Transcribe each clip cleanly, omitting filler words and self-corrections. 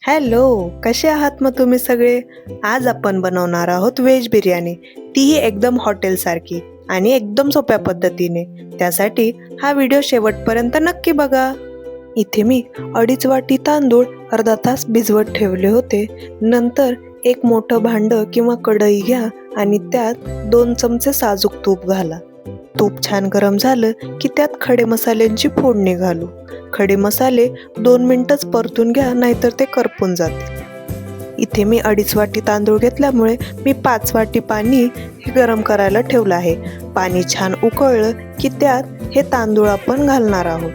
Hello, कसे आहात मग तुम्ही सगळे? आज आपण बनवणार आहोत व्हेज बिर्याणी, तीही एकदम हॉटेलसारखी आणि एकदम सोप्या पद्धतीने. त्यासाठी हा व्हिडिओ शेवटपर्यंत नक्की बघा. इथे मी 2.5 वाटी तांदूळ अर्धा तास भिजवत ठेवले होते. नंतर एक मोठं भांडं किंवा कढई घ्या आणि त्यात 2 चमचे साजूक तूप घाला. तूप छान गरम झालं की त्यात खडे मसाल्यांची फोडणी घालू. खडे मसाले 2 मिनिटच परतून घ्या, नाहीतर ते करपून जातील. इथे मी 2.5 वाटी तांदूळ घेतल्यामुळे मी 5 वाटी पाणी हे गरम करायला ठेवलं आहे. पाणी छान उकळलं की त्यात हे तांदूळ आपण घालणार आहोत.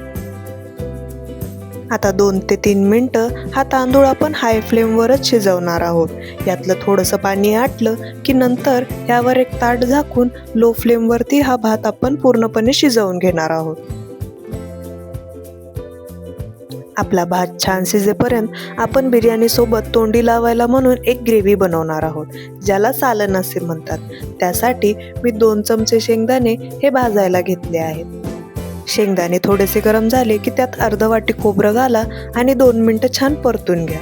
आता 2 ते 3 मिनिटं हा तांदूळ आपण हाय फ्लेमवरच शिजवणार आहोत. यातलं थोडंसं पाणी आटलं की नंतर यावर एक ताट झाकून लो फ्लेमवरती हा भात आपण पूर्णपणे शिजवून घेणार आहोत. आपला भात छान शिजेपर्यंत आपण बिर्याणी सोबत तोंडी लावायला म्हणून एक ग्रेव्ही बनवणार आहोत, ज्याला सालन असे म्हणतात. त्यासाठी मी 2 चमचे शेंगदाणे हे भाजायला घेतले आहेत. शेंगदाणे थोडेसे गरम झाले की त्यात अर्ध वाटी खोबरं घाला आणि 2 मिनिटं छान परतून घ्या.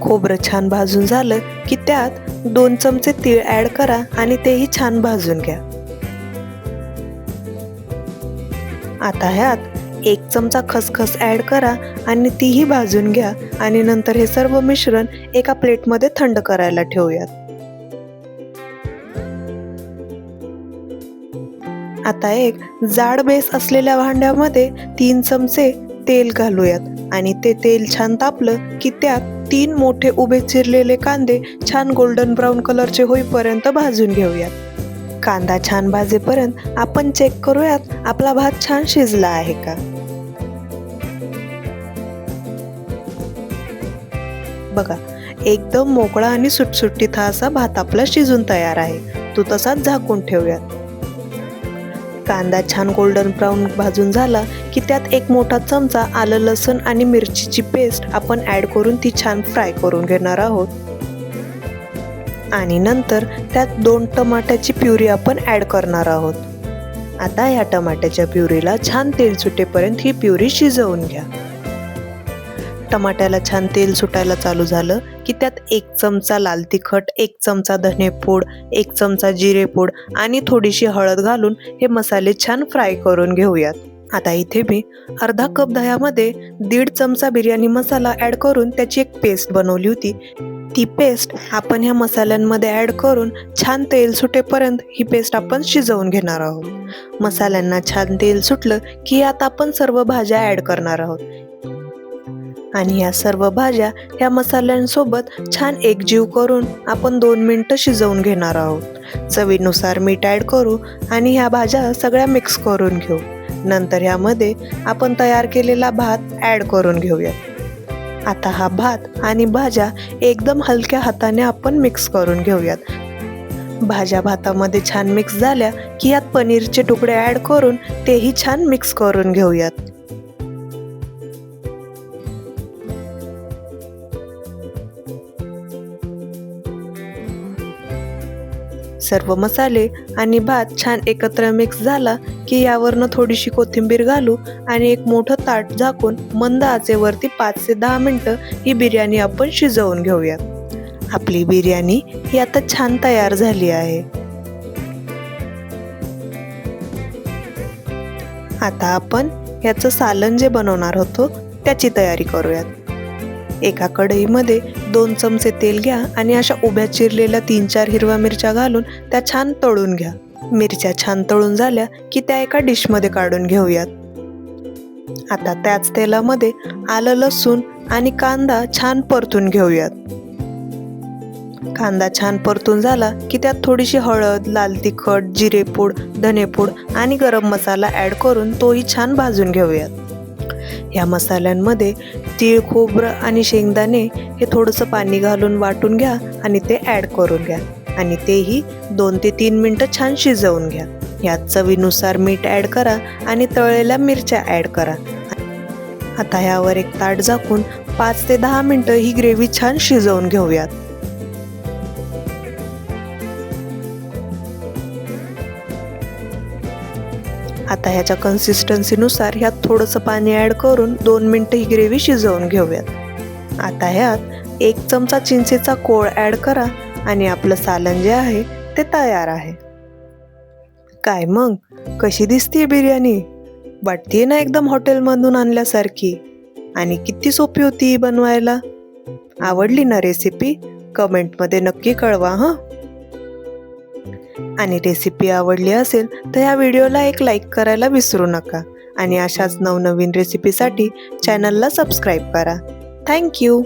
खोबरं छान भाजून झालं की त्यात 2 चमचे तीळ ॲड करा आणि तेही छान भाजून घ्या. आता ह्यात 1 चमचा खसखस ॲड करा आणि तीही भाजून घ्या आणि नंतर हे सर्व मिश्रण एका प्लेटमध्ये थंड करायला ठेवूयात. आता एक जाड बेस असलेल्या भांड्यामध्ये 3 चमचे तेल घालूयात आणि ते तेल छान तापलं की त्यात 3 मोठे उभे चिरलेले कांदे छान गोल्डन ब्राऊन कलरचे होईपर्यंत भाजून घेऊयात. कांदा छान भाजेपर्यंत आपण चेक करूयात आपला भात छान शिजला आहे का. बघा, एकदम मोकळा आणि सुटसुटीत हा असा भात आपला शिजून तयार आहे. तो तसाच झाकून ठेवूयात. कांदा छान गोल्डन ब्राऊन भाजून झाला की त्यात एक मोठा चमचा आलं लसूण आणि मिरचीची पेस्ट आपण ॲड करून ती छान फ्राय करून घेणार आहोत. आणि नंतर त्यात 2 टमाट्याची प्युरी आपण ॲड करणार आहोत. आता ह्या टमाट्याच्या प्युरीला छान तेल सुटेपर्यंत ही प्युरी शिजवून घ्या. टमाट्याला छान तेल सुटायला चालू झालं की त्यात 1 चमचा लाल तिखट, 1 चमचा धनेपूड, 1 चमचा जिरेपूड आणि थोडीशी हळद घालून हे मसाले छान फ्राय करून घेऊयात. आता इथे मी अर्धा कप दह्यामध्ये 1.5 चमचा बिर्याणी मसाला ॲड करून त्याची एक पेस्ट बनवली होती. ती पेस्ट आपण ह्या मसाल्यांमध्ये ॲड करून छान तेल सुटेपर्यंत ही पेस्ट आपण शिजवून घेणार आहोत. मसाल्यांना छान तेल सुटलं की यात आपण सर्व भाज्या ॲड करणार आहोत आणि या सर्व भाज्या ह्या मसाल्यांसोबत छान एकजीव करून आपण 2 मिनिटं शिजवून घेणार आहोत. चवीनुसार मीठ ॲड करू आणि ह्या भाज्या सगळ्या मिक्स करून घेऊ. नंतर ह्यामध्ये आपण तयार केलेला भात ॲड करून घेऊयात. आता हा भात आणि भाज्या एकदम हलक्या हाताने आपण मिक्स करून घेऊयात. भाज्या भातामध्ये छान मिक्स झाल्या की यात पनीरचे तुकडे ॲड करून तेही छान मिक्स करून घेऊयात. सर्व मसाले आणि भात छान एकत्र मिक्स झाला की यावरनं थोडीशी कोथिंबीर घालू आणि एक मोठं ताट झाकून मंद आचेवरती 5 ते 10 मिनिटं ही बिर्याणी आपण शिजवून घेऊयात. आपली बिर्याणी ही आता छान तयार झाली आहे. आता आपण याचं सालन जे बनवणार होतो त्याची तयारी करूयात. एका कढईमध्ये 2 चमचे तेल घ्या आणि अशा उभ्या चिरलेल्या 3-4 हिरव्या मिरच्या घालून त्या छान तळून घ्या. मिरच्या छान तळून झाल्या की त्या एका डिशमध्ये काढून घेऊयात. आता त्याच तेलामध्ये आलं लसूण आणि कांदा छान परतून घेऊयात. कांदा छान परतून झाला की त्यात थोडीशी हळद, लाल तिखट, जिरेपूड, धनेपूड आणि गरम मसाला ॲड करून तोही छान भाजून घेऊयात. ह्या मसाल्यांमध्ये तीळ, खोबरं आणि शेंगदाणे हे थोडंसं पाणी घालून वाटून घ्या आणि ते ॲड करून घ्या आणि तेही 2 ते 3 मिनिटं छान शिजवून घ्या. यात चवीनुसार मीठ ॲड करा आणि तळलेल्या मिरच्या ॲड करा. आता ह्यावर एक ताट झाकून 5 ते 10 मिनिटं ही ग्रेव्ही छान शिजवून घेऊयात. आता ह्याच्या कन्सिस्टन्सीनुसार ह्यात थोडंसं पाणी ॲड करून 2 मिनिटं ही ग्रेव्ही शिजवून घेऊयात. आता ह्यात 1 चमचा चिंचेचा कोळ ॲड करा आणि आपलं सालन जे आहे ते तयार आहे. काय मग, कशी दिसतीये बिर्याणी? वाटतीये ना एकदम हॉटेलमधून आणल्यासारखी? आणि किती सोपी होती ही बनवायला. आवडली ना रेसिपी? कमेंटमध्ये नक्की कळवा हं. आणि रेसिपी आवडली असेल तर ह्या व्हिडिओला एक लाईक करायला विसरू नका आणि अशाच नवनवीन रेसिपीसाठी चॅनलला सबस्क्राईब करा. थँक्यू.